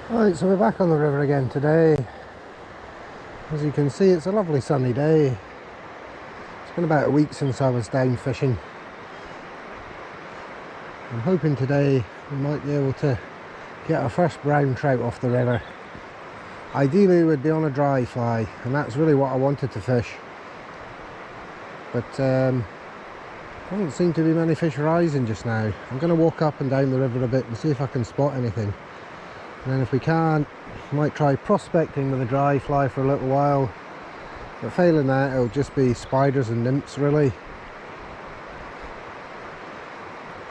Right, so we're back on the river again today. As you can see, it's a lovely sunny day. It's been about a week since I was down fishing. I'm hoping today we might be able to get our first brown trout off the river. Ideally we'd be on a dry fly, and that's really what I wanted to fish. But doesn't seem to be many fish rising just now. I'm going to walk up and down the river a bit and see if I can spot anything. And then if we can't, might try prospecting with a dry fly for a little while. But failing that, it'll just be spiders and nymphs really.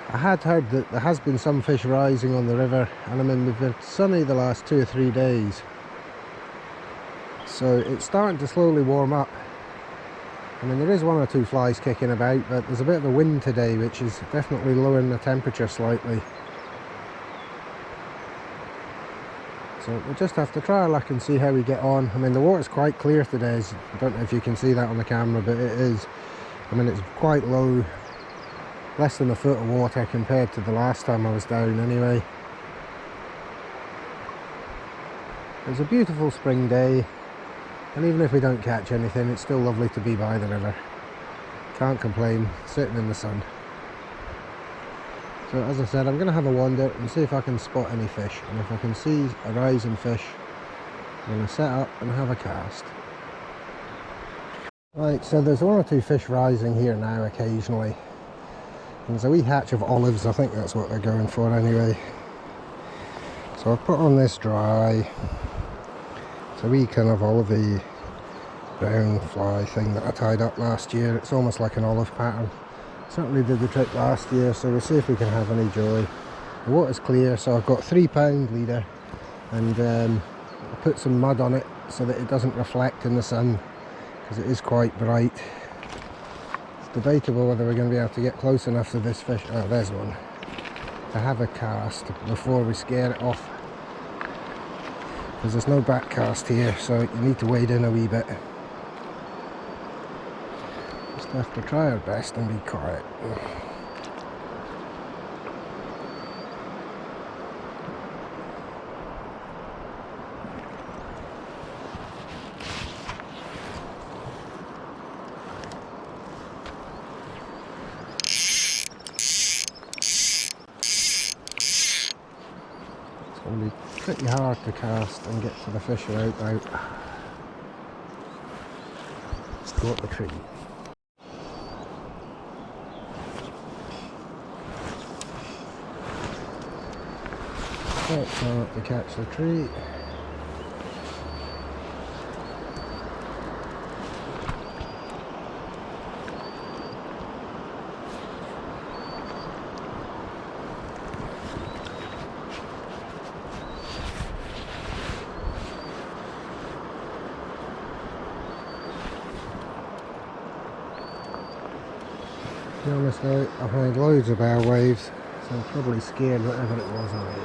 I had heard that there has been some fish rising on the river, and I mean we've been sunny the last 2 or 3 days. So it's starting to slowly warm up. I mean there is 1 or 2 flies kicking about, but there's a bit of a wind today which is definitely lowering the temperature slightly. So we'll just have to try our luck and see how we get on. I mean the water's quite clear today, I don't know if you can see that on the camera, but it is. I mean it's quite low, less than a foot of water compared to the last time I was down anyway. It's a beautiful spring day, and even if we don't catch anything, it's still lovely to be by the river. Can't complain, sitting in the sun. So as I said, I'm going to have a wander and see if I can spot any fish, and if I can see a rising fish, I'm going to set up and have a cast. Right, so there's 1 or 2 fish rising here now occasionally. There's a wee hatch of olives, I think that's what they're going for anyway. So I've put on this dry. It's a wee kind of olivey brown fly thing that I tied up last year. It's almost like an olive pattern. Certainly did the trick last year, so we'll see if we can have any joy. The water's clear, so I've got 3-pound leader, and I put some mud on it so that it doesn't reflect in the sun, because it is quite bright. It's debatable whether we're going to be able to get close enough to this fish, oh there's one, to have a cast before we scare it off, because there's no back cast here, so you need to wade in a wee bit. Just have to try our best and be quiet. It's going to be pretty hard to cast and get to the fish without go up the tree. Quite hard to catch the tree. To be honest though, I've had loads of bow waves, so I'm probably scared whatever it was already.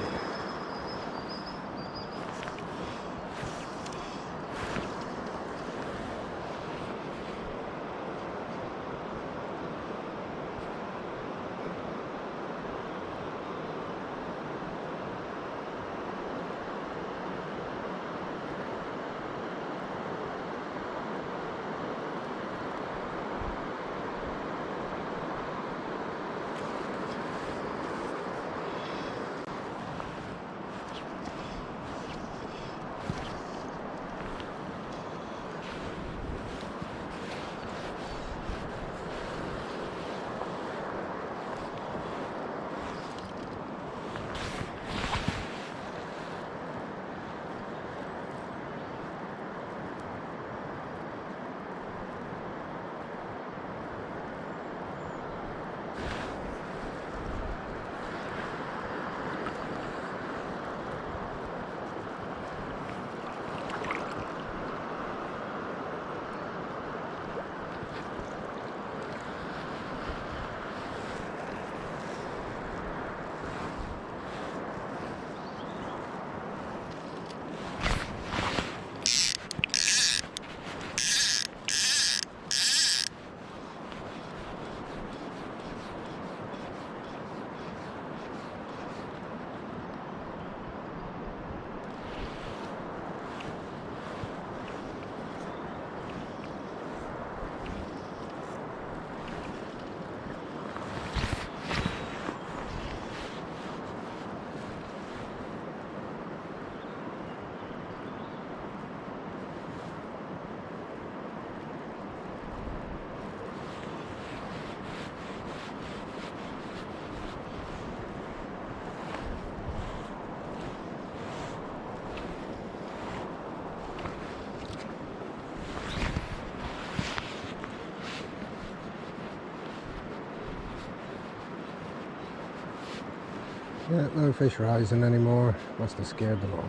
Yeah, no fish rising anymore. Must have scared them off.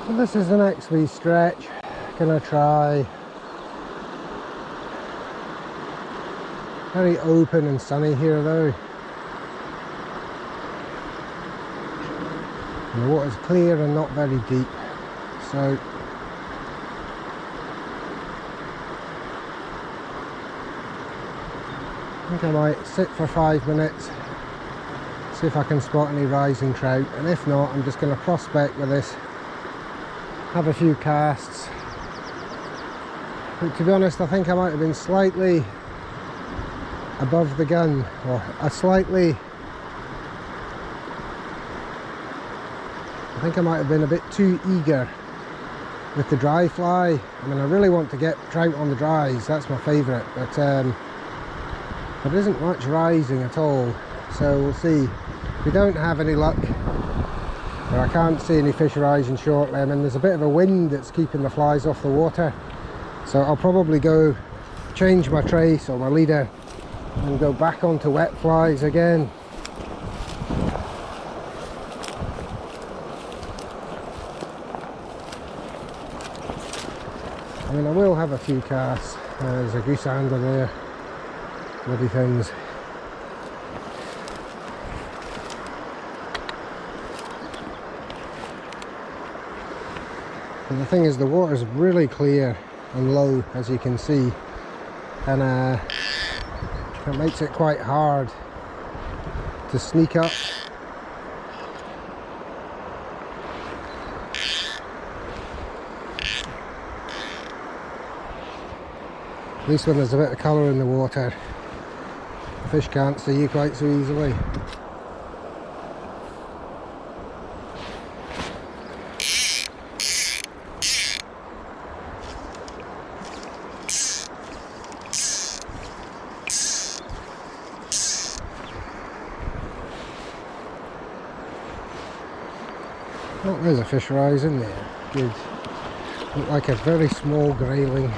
So this is the next wee stretch. Gonna try. Very open and sunny here though. And the water's clear and not very deep. So I think I might sit for 5 minutes, see if I can spot any rising trout, and if not, I'm just going to prospect with this, have a few casts. But to be honest, I think I might have been slightly above the gun, or I think I might have been a bit too eager with the dry fly. I mean, I really want to get trout on the dries, that's my favourite, but there isn't much rising at all, so we'll see. If we don't have any luck, or I can't see any fish rising shortly, I mean there's a bit of a wind that's keeping the flies off the water, so I'll probably go change my trace or my leader and go back onto wet flies again. I mean, I will have a few casts. There's a goose angler there. Bloody things. And the thing is, the water's really clear and low, as you can see, and it makes it quite hard to sneak up. At least when there's a bit of colour in the water, the fish can't see you quite so easily. Oh, there's a fish rising there. Good. Looked like a very small grayling.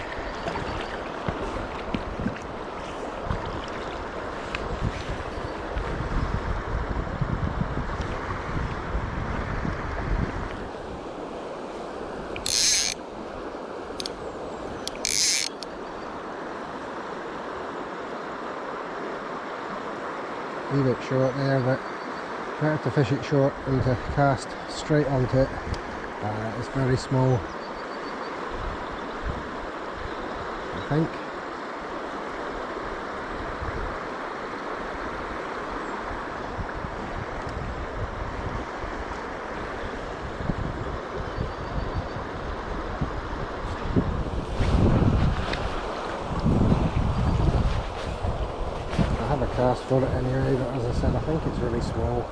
Leave it short there, but better to fish it short than to cast straight onto it. It's very small, I think. I have a cast for it anyway, but as I said, I think it's really small.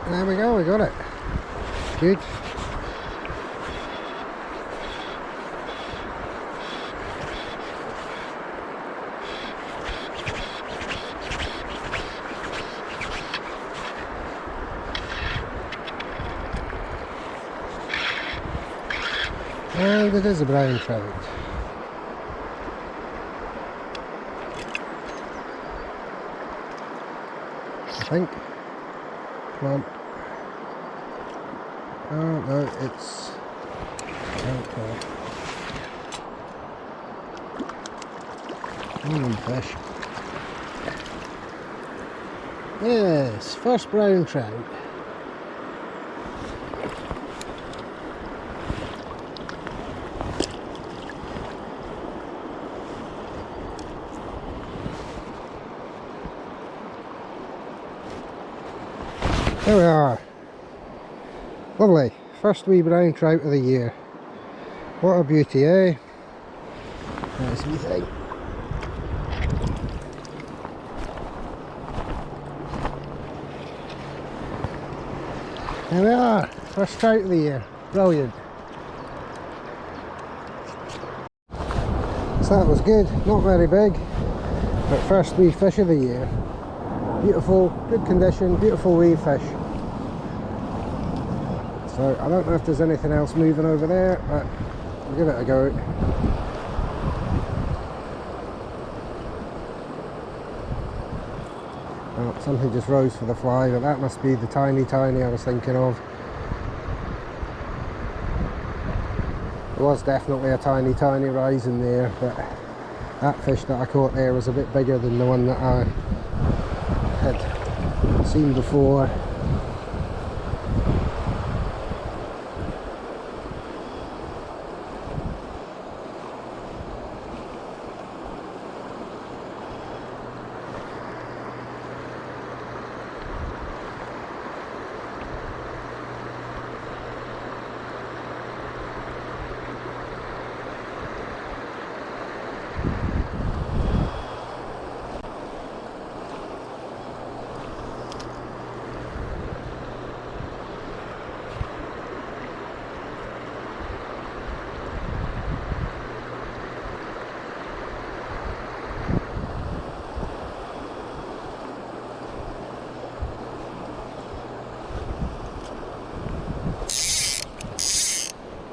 There we go, we got it. Good. And it is a brown trout. I think. Come on. Oh no, it's okay. Fish. Yes, first brown trout. There we are. Lovely. First wee brown trout of the year. What a beauty, eh? Nice wee thing. There we are. First trout of the year. Brilliant. So that was good. Not very big, but first wee fish of the year. Beautiful, good condition, beautiful wee fish. So I don't know if there's anything else moving over there, but we'll give it a go. Oh, something just rose for the fly, but that must be the tiny I was thinking of. There was definitely a tiny rise in there, but that fish that I caught there was a bit bigger than the one that I had seen before.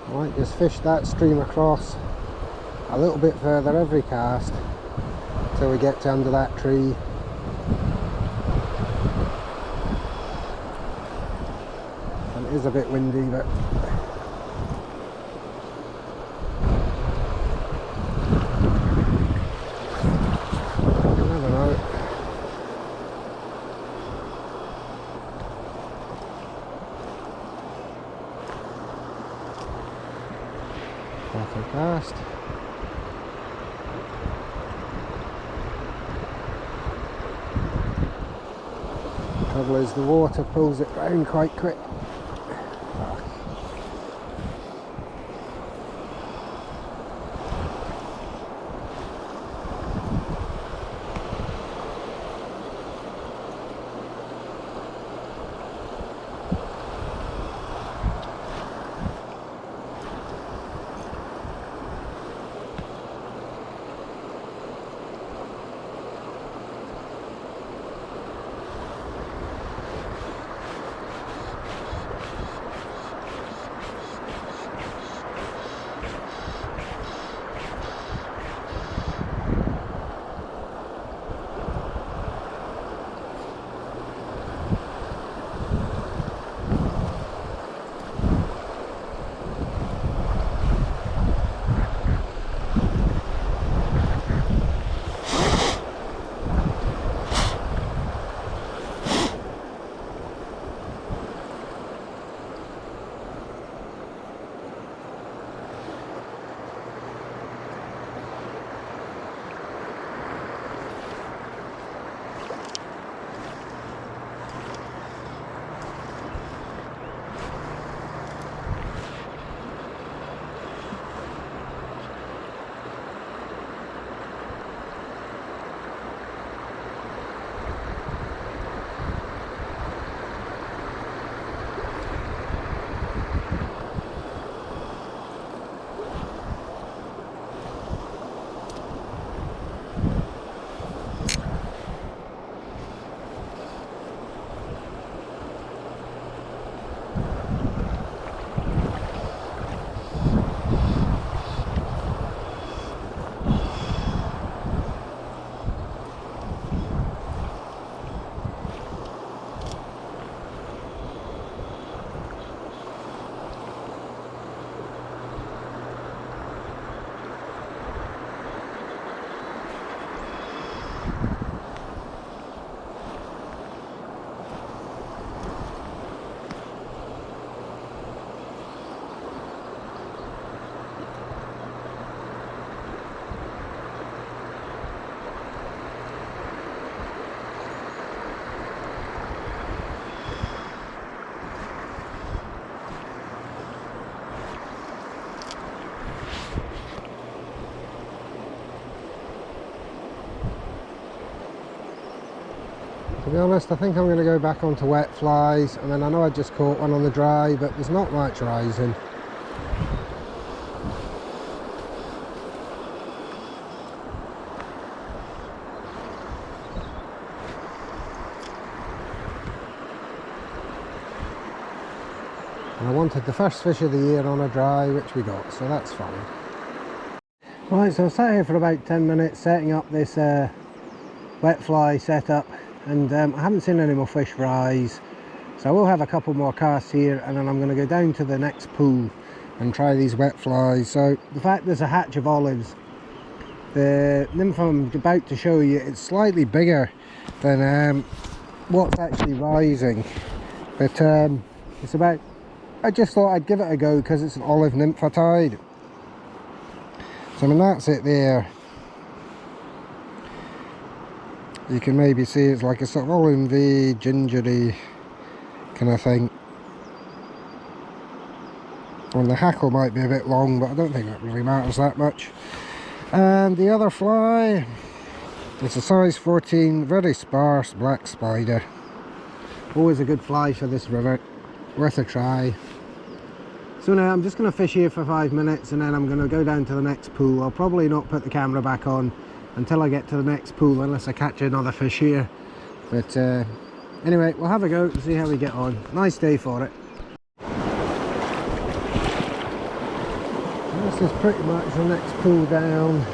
I might just fish that stream across a little bit further every cast till we get to under that tree. And it is a bit windy, but you never know. Perfect cast. The trouble is the water pulls it round quite quick. be honest, I think I'm going to go back onto wet flies. I mean, I know I just caught one on the dry, but there's not much rising. And I wanted the first fish of the year on a dry, which we got, so that's fine. Right, so I sat here for about 10 minutes setting up this wet fly setup, and I haven't seen any more fish rise, so I will have a couple more casts here, and then I'm going to go down to the next pool and try these wet flies. So the fact there's a hatch of olives, the nymph I'm about to show you, it's slightly bigger than what's actually rising, but it's about, I just thought I'd give it a go because it's an olive nymph I tied. So I mean, that's it there. You can maybe see it's like a sort of olive-y, gingery kind of thing. And the hackle might be a bit long, but I don't think that really matters that much. And the other fly, it's a size 14, very sparse black spider. Always a good fly for this river, worth a try. So now I'm just going to fish here for 5 minutes, and then I'm going to go down to the next pool. I'll probably not put the camera back on until I get to the next pool, unless I catch another fish here. But anyway, we'll have a go and see how we get on. Nice day for it. This is pretty much the next pool down.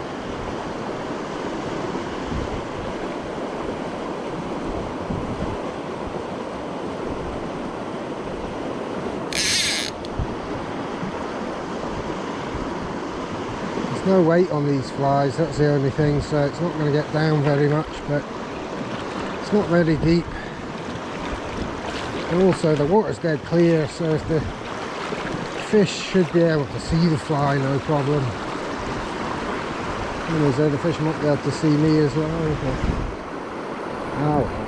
There's no weight on these flies, that's the only thing, so it's not going to get down very much, but it's not very deep. And also the water's dead clear, so if the fish should be able to see the fly, no problem. And so the fish might be able to see me as well, but oh well.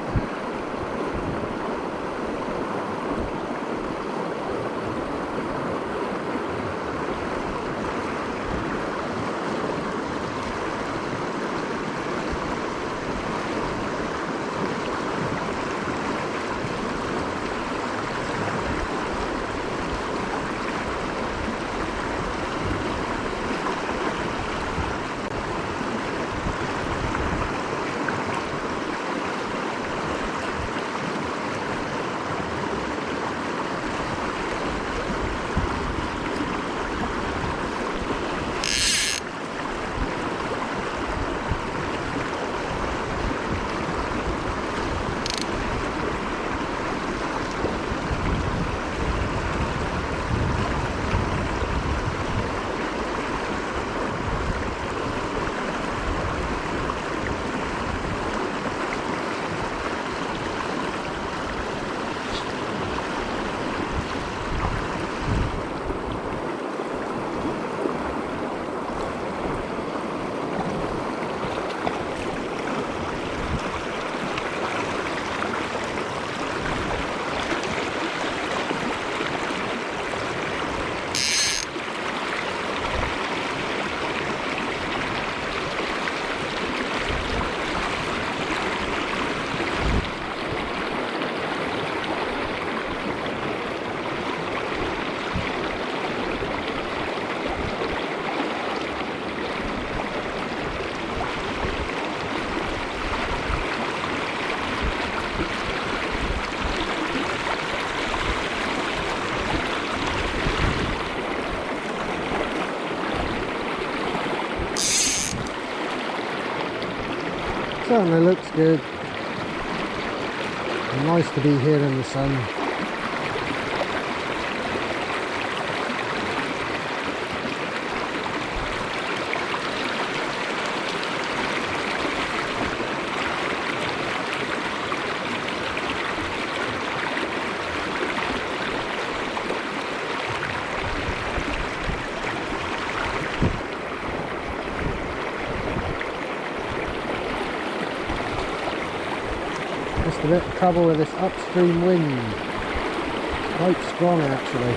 Certainly looks good. And nice to be here in the sun. Just a bit of trouble with this upstream wind. Quite strong actually.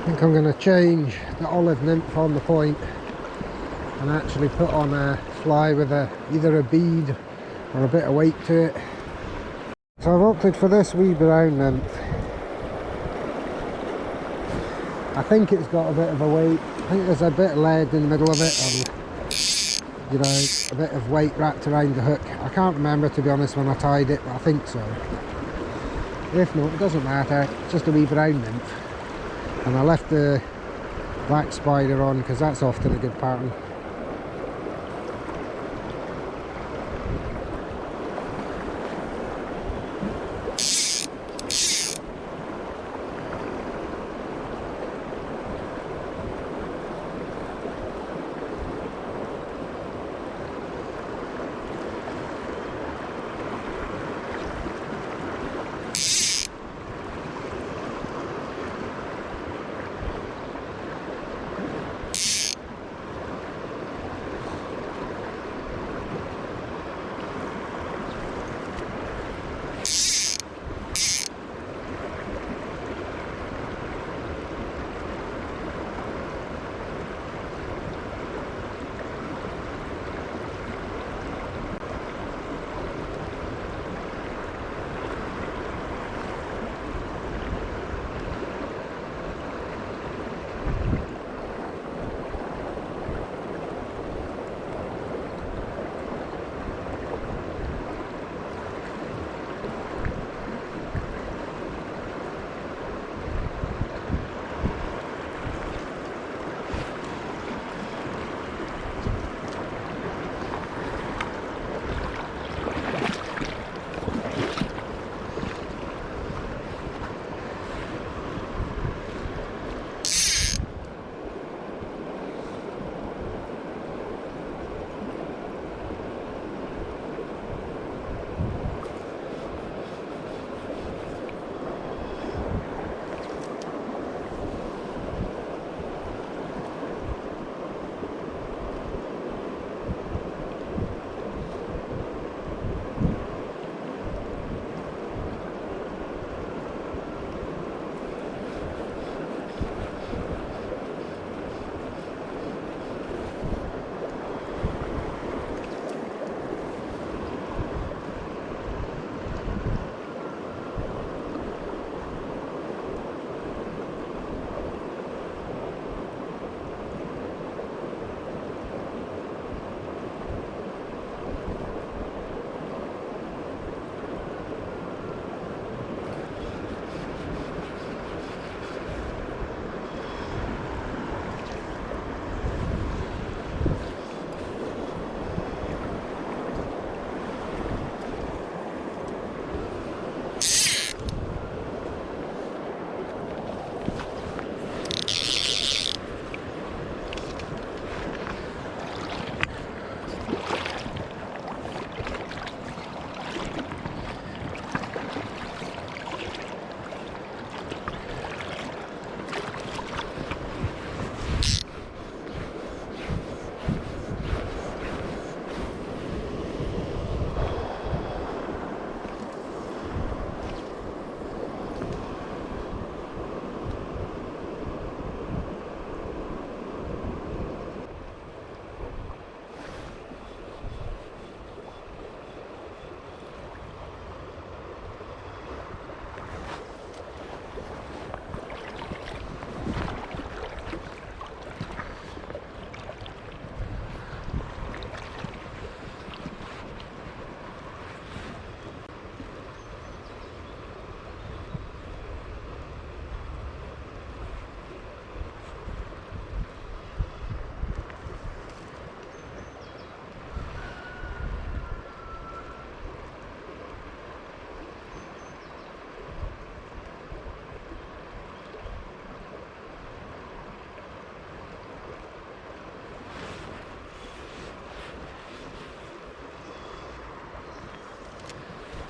I think I'm going to change the olive nymph on the point and actually put on a fly with either a bead or a bit of weight to it. So I've opted for this wee brown nymph. I think it's got a bit of a weight. I think there's a bit of lead in the middle of it, and you know, a bit of weight wrapped around the hook. I can't remember, to be honest, when I tied it, but I think so. If not, it doesn't matter. It's just a wee brown nymph. And I left the black spider on because that's often a good pattern.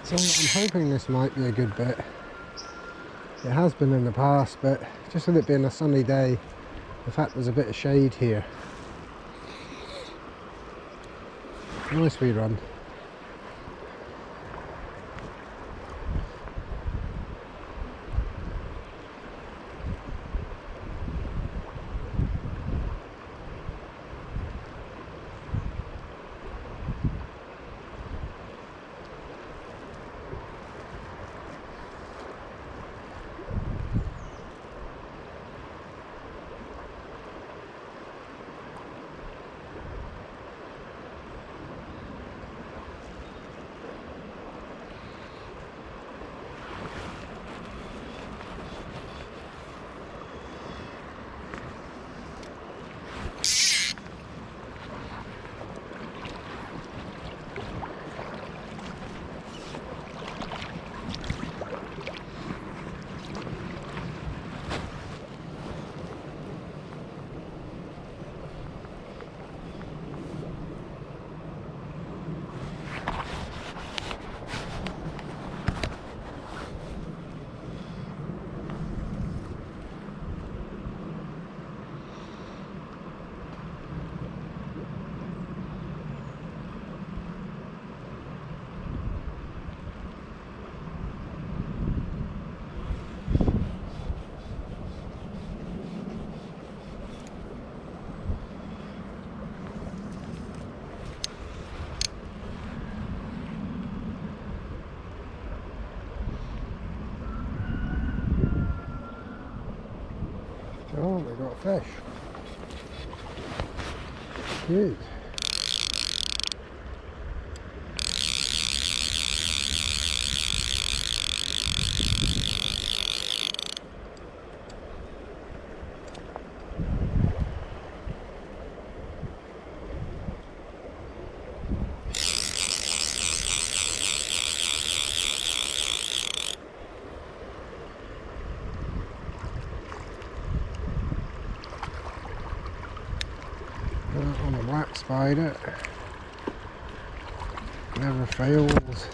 So I'm hoping this might be a good bit. It has been in the past, but just with it being a sunny day, the fact there's a bit of shade here. Nice wee run. fish. Good. On a black spider, never fails.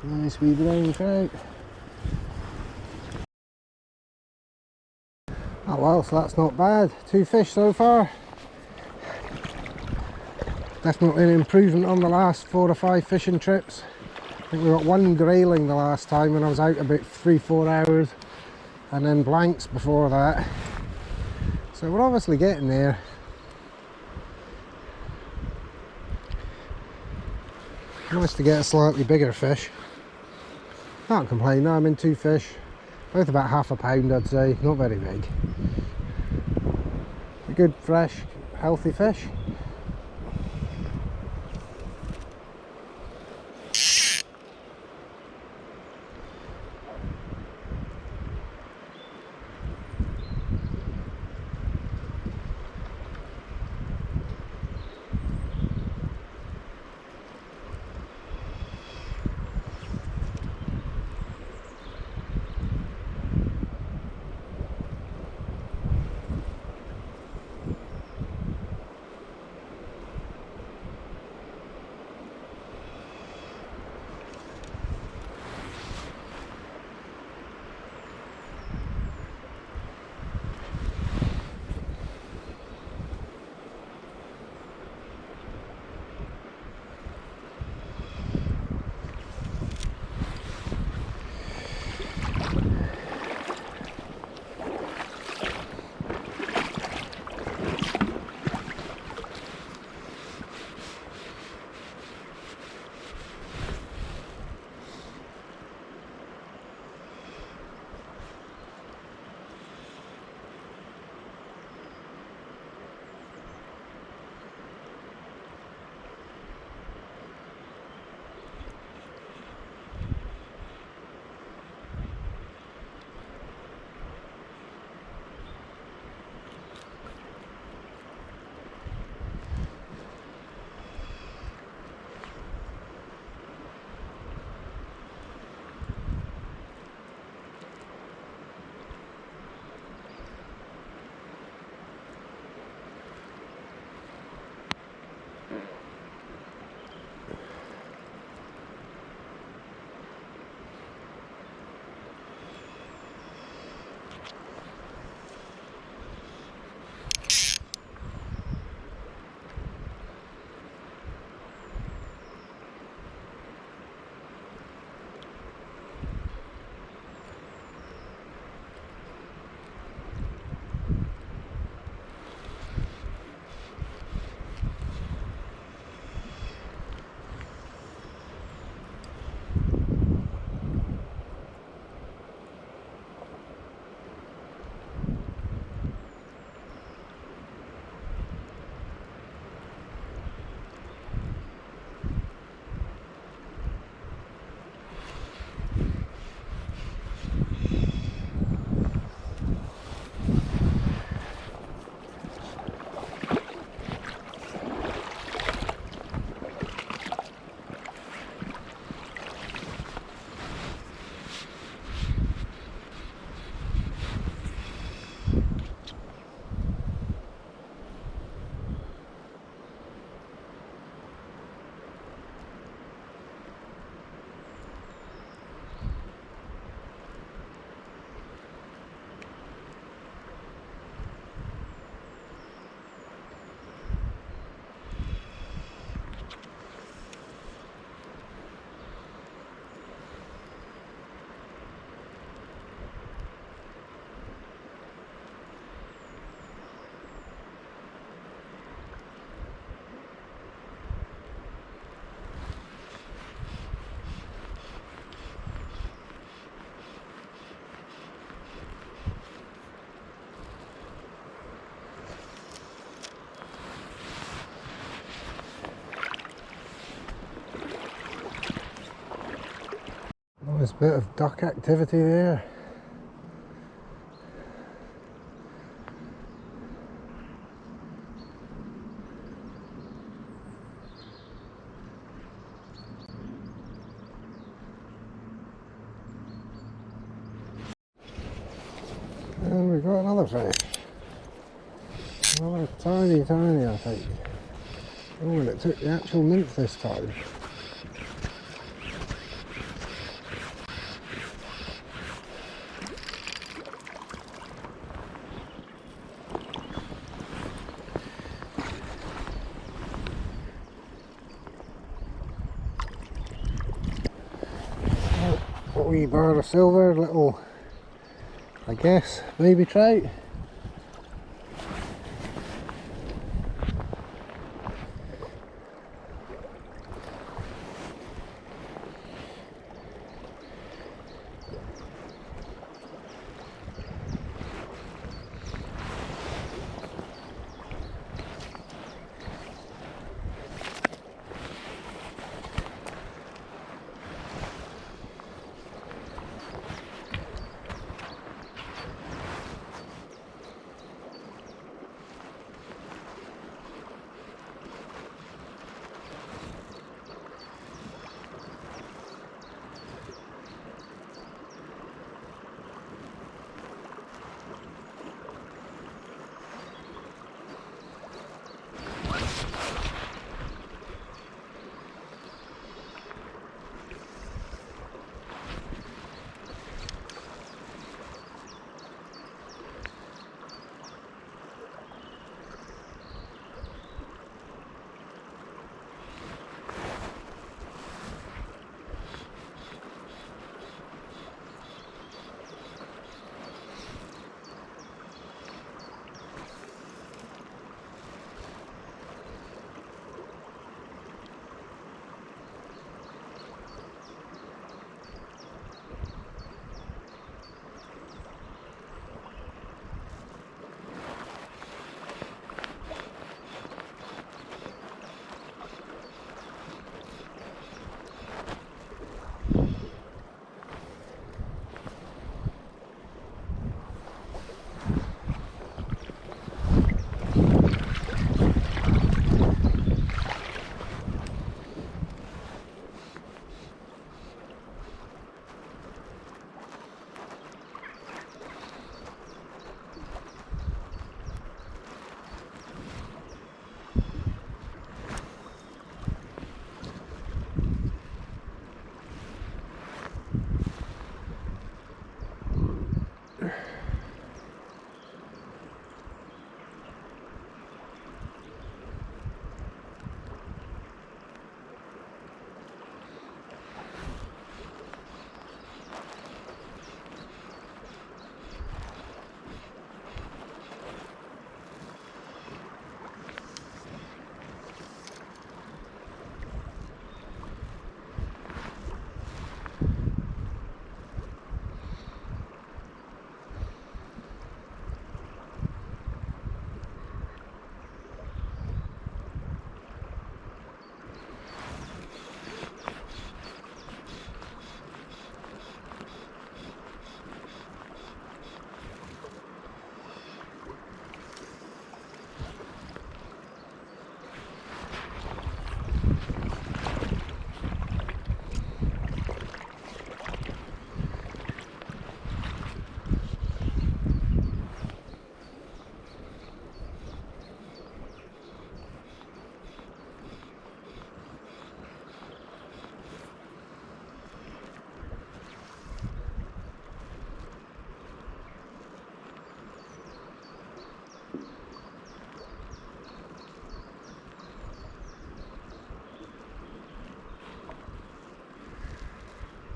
Nice wee brown trout. Oh well, so that's not bad. 2 fish so far. Definitely an improvement on the last 4 or 5 fishing trips. I think we got 1 grayling the last time when I was out about 3-4 hours, and then blanks before that. So we're obviously getting there. Nice to get a slightly bigger fish. Can't complain. Now I'm in 2 fish, both about half a pound I'd say, not very big. A good fresh healthy fish. There's a bit of duck activity there. And we've got another fish. Another tiny, I think. Oh, and it took the actual nymph this time. Oh, wee bar of silver, little, I guess, baby trout.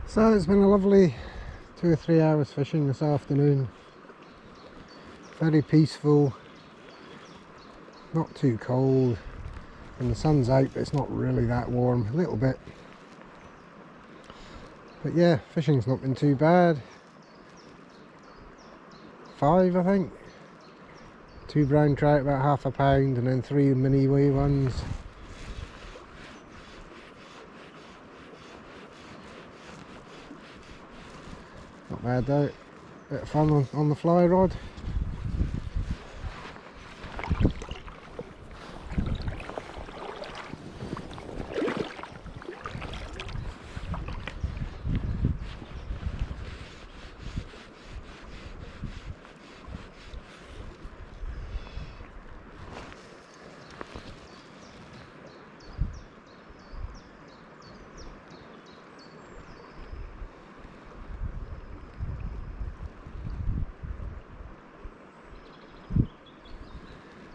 So it's been a lovely 2 or 3 hours fishing this afternoon. Very peaceful, not too cold, and the sun's out but it's not really that warm, a little bit. But yeah, fishing's not been too bad. 5 I think. 2 brown trout about half a pound and then 3 mini wee ones. Not bad though, bit of fun on the fly rod.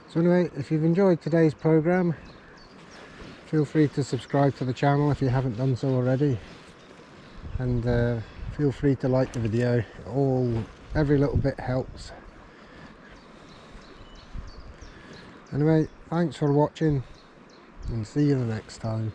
So anyway, if you've enjoyed today's programme, feel free to subscribe to the channel if you haven't done so already, and feel free to like the video. Every little bit helps. Anyway, thanks for watching and see you the next time.